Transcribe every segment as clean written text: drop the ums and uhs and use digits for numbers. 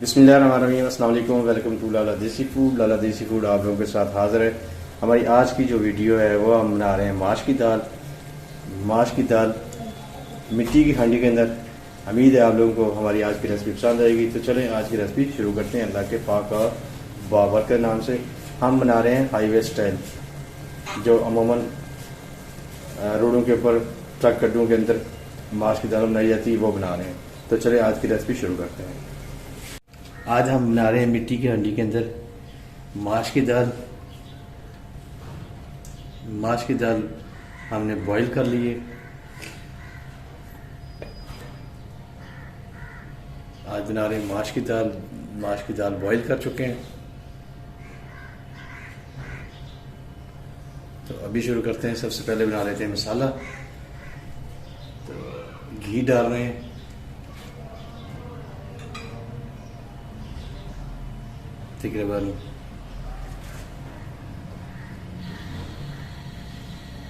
बिस्मिल्लाहिर्रहमानिर्रहीम, अस्सलाम वालेकुम, वेलकम टू लाला देसी फूड। लाला देसी फूड आप लोगों के साथ हाज़िर है। हमारी आज की जो वीडियो है वो हम बना रहे हैं माश की दाल। माश की दाल मिट्टी की हांडी के अंदर। उम्मीद है आप लोगों को हमारी आज की रेसिपी पसंद आएगी। तो चलें आज की रेसिपी शुरू करते हैं। अल्लाह के पाक और बाबर के नाम से हम बना रहे हैं हाईवे स्टाइल, जो अमूमन रोडों के ऊपर ट्रक गड्ढों के अंदर माश की दाल बनाई जाती है, वो बना रहे हैं। तो चलें आज की रेसिपी शुरू करते हैं। आज हम बना रहे हैं मिट्टी की हांडी के अंदर माश की दाल। माश की दाल हमने बॉईल कर ली है। आज बना रहे हैं माश की दाल। माश की दाल बॉईल कर चुके हैं। तो अभी शुरू करते हैं। सबसे पहले बना लेते हैं मसाला। तो घी डाल रहे हैं। तकरीबन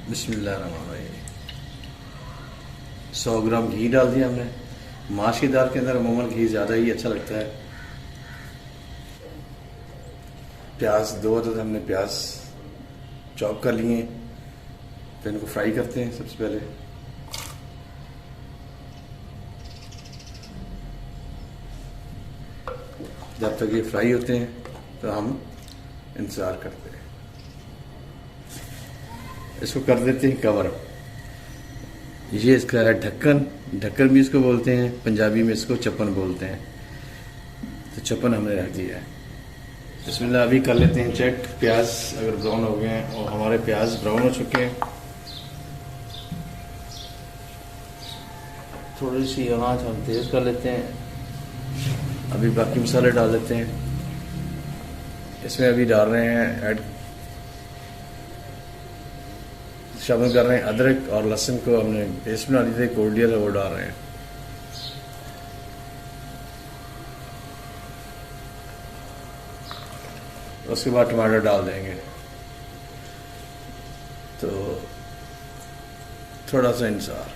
बिस्मिल्लाहिर्रहमानिर्रहीम 100 ग्राम घी डाल दिया हमने। माश की दाल के अंदर अमूमन घी ज़्यादा ही अच्छा लगता है। प्याज दो तो हमने प्याज चॉप कर लिए, तो इनको फ्राई करते हैं। सबसे पहले जब तक ये फ्राई होते हैं तो हम इंतज़ार करते हैं। इसको कर देते हैं कवर। ये इसका है ढक्कन। ढक्कन भी इसको बोलते हैं, पंजाबी में इसको चप्पन बोलते हैं। तो चप्पन हमने रख दिया है। बिस्मिल्लाह। अभी कर लेते हैं चेक प्याज अगर ब्राउन हो गए हैं। और हमारे प्याज ब्राउन हो चुके हैं। थोड़ी सी आंच हम तेज़ कर लेते हैं। अभी बाकी मसाले डाल देते हैं। इसमें अभी डाल रहे हैं ऐड शामिल कर रहे हैं अदरक और लहसुन को हमने पेस्ट बना ली थी, कोल्डियर है वो डाल रहे हैं। उसके बाद टमाटर डाल देंगे। तो थोड़ा सा इंतज़ार।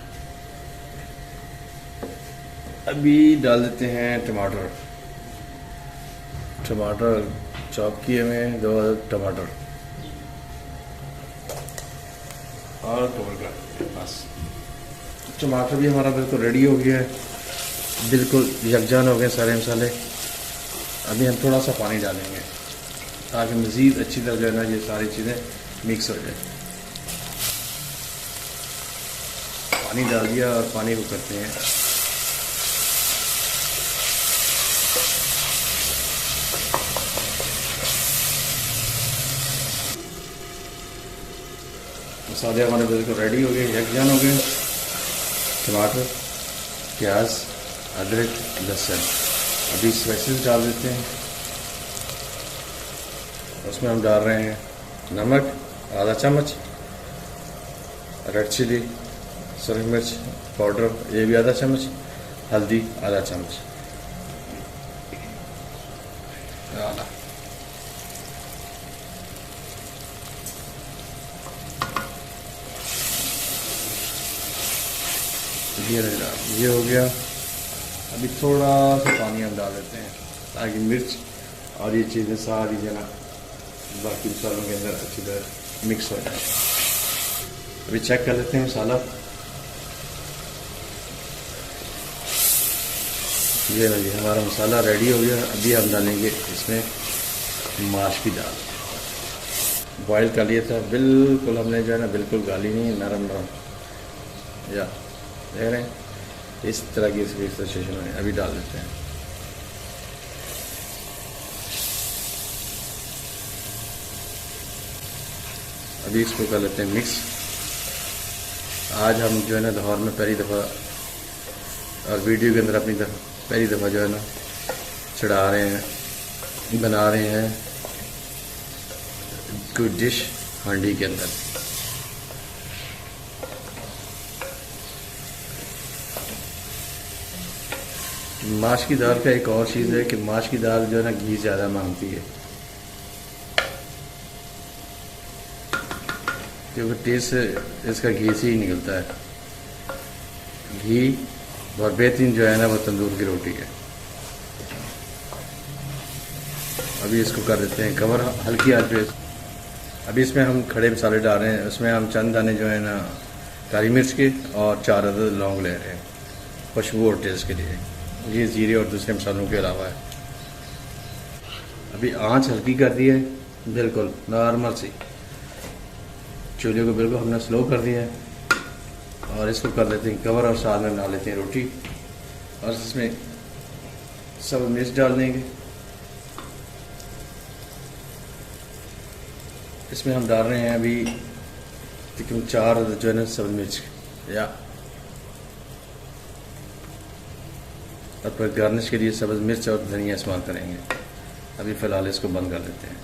अभी डाल देते हैं टमाटर। टमाटर चॉप किए हुए 2 टमाटर और कवर कर देते हैं। बस टमाटर भी हमारा बिल्कुल रेडी हो गया है। बिल्कुल यकजान हो गए सारे मसाले। अभी हम थोड़ा सा पानी डालेंगे ताकि मज़ीद अच्छी तरह जो है ना ये सारी चीज़ें मिक्स हो जाए। पानी डाल दिया और पानी को करते हैं मसाले हमारे बिल्कुल रेडी हो गए, यकजान हो गए। टमाटर, प्याज, अदरक, लहसुन अभी स्पाइसेस डाल देते हैं। उसमें हम डाल रहे हैं नमक आधा चम्मच, रेड चिली सुरख मिर्च पाउडर ये भी आधा चम्मच, हल्दी आधा चम्मच। ये हो गया। अभी थोड़ा सा पानी हम डाल देते हैं ताकि मिर्च और ये चीज़ें सारी जो ना बाकी मसालों के अंदर अच्छी तरह मिक्स हो जाए। अभी चेक कर लेते हैं मसाला। ये जी हमारा मसाला रेडी हो गया। अभी हम डालेंगे इसमें माश की दाल। बॉईल कर लिया था बिल्कुल हमने जो है ना, बिल्कुल गाली नहीं, नरम नरम या देख रहे हैं इस तरह की इसकी सिचुएशन में। अभी डाल देते हैं। अभी इसको कर लेते हैं मिक्स। आज हम जो है ना लाहौर में पहली दफ़ा और वीडियो के अंदर अपनी पहली दफ़ा जो है ना चढ़ा रहे हैं, बना रहे हैं गुड डिश हांडी के अंदर। माश की दाल का एक और चीज़ है कि माश की दाल जो है ना घी ज़्यादा मांगती है, क्योंकि टेस्ट इसका घी से ही निकलता है। घी बहुत बेहतरीन जो है ना वो तंदूर की रोटी है। अभी इसको कर देते हैं कवर हल्की आंच पे। अभी इसमें हम खड़े मसाले डाल रहे हैं। उसमें हम चंद दाने जो है ना काली मिर्च के और 4 अदद लौंग ले रहे हैं खुशबू और टेस्ट के लिए। ये जीरे और दूसरे मसालों के अलावा है। अभी आंच हल्की कर दी है, बिल्कुल नॉर्मल सी। चूल्हे को बिल्कुल हमने स्लो कर दिया है और इसको कर लेते हैं कवर और साथ में बना लेते हैं रोटी और इसमें सब मिर्च डाल देंगे। इसमें हम डाल रहे हैं अभी तकरीबन 4 जो है ना सब मिर्च या और फिर गार्निश के लिए सब्ज़ मिर्च और धनिया इस्तेमाल करेंगे। अभी फ़िलहाल इसको बंद कर देते हैं।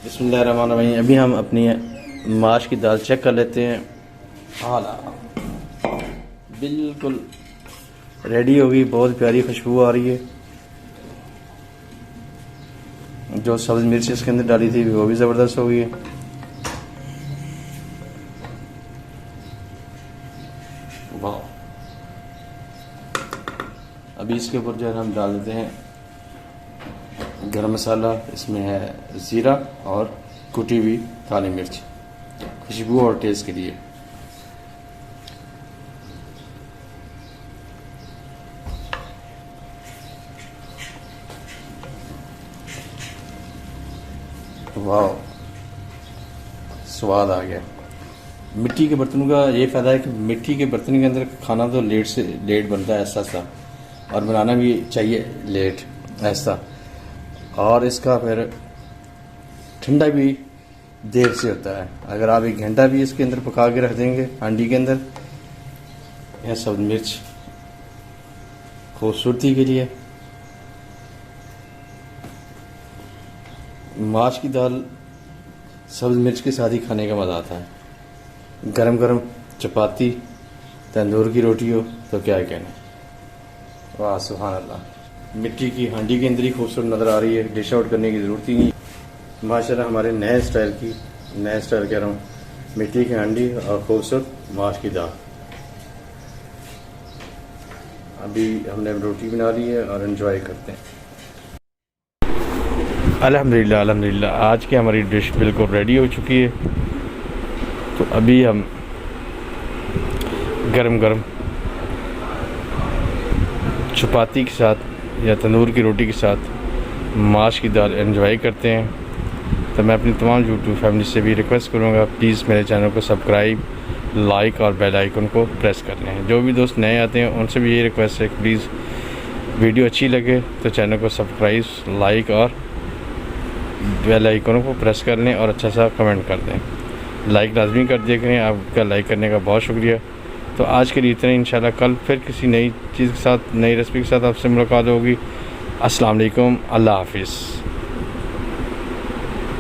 बिस्मिल्लाहिर्रहमानिर्रहीम। अभी हम अपनी माश की दाल चेक कर लेते हैं। हाला बिल्कुल रेडी हो गई, बहुत प्यारी खुशबू आ रही है। जो सब्ज़ मिर्च इसके अंदर डाली थी वो भी ज़बरदस्त हो गई है। वाह। अभी इसके ऊपर जो है हम डाल देते हैं गरम मसाला। इसमें है ज़ीरा और कुटी हुई काली मिर्च खुशबू और टेस्ट के लिए। वाह, स्वाद आ गया। मिट्टी के बर्तनों का ये फ़ायदा है कि मिट्टी के बर्तन के अंदर खाना तो लेट से लेट बनता है ऐसा सा, और बनाना भी चाहिए लेट ऐसा, और इसका फिर ठंडा भी देर से होता है। अगर आप 1 घंटा भी इसके अंदर पका के रख देंगे हांडी के अंदर, यह सब मिर्च खूबसूरती के लिए। माश की दाल सब्ज़ मिर्च के साथ ही खाने का मज़ा आता है। गरम गरम चपाती तंदूर की रोटी हो तो क्या कहना। वाह सुभान अल्लाह। मिट्टी की हांडी के अंदर ही खूबसूरत नज़र आ रही है, डिश आउट करने की ज़रूरत ही नहीं। माशाल्लाह हमारे नए स्टाइल कह रहा हूँ, मिट्टी की हांडी और खूबसूरत माश की दाल। अभी हमने रोटी बना ली है और एंजॉय करते हैं। अल्हम्दुलिल्लाह अल्हम्दुलिल्लाह, आज की हमारी डिश बिल्कुल रेडी हो चुकी है। तो अभी हम गरम गरम चपाती के साथ या तंदूर की रोटी के साथ माश की दाल एंजॉय करते हैं। तो मैं अपनी तमाम यूट्यूब फैमिली से भी रिक्वेस्ट करूँगा, प्लीज़ मेरे चैनल को सब्सक्राइब, लाइक और बेल आइकन को प्रेस कर लें। जो भी दोस्त नए आते हैं उनसे भी ये रिक्वेस्ट है, प्लीज़ वीडियो अच्छी लगे तो चैनल को सब्सक्राइब, लाइक और बेल आइकन को प्रेस कर लें और अच्छा सा कमेंट कर दें। लाइक लाजमी कर दिया करें, आपका लाइक करने का बहुत शुक्रिया। तो आज के लिए इतना ही। इंशाल्लाह कल फिर किसी नई चीज़ के साथ, नई रेसिपी के साथ आपसे मुलाकात होगी। अस्सलाम वालेकुम, अल्लाह हाफिज़।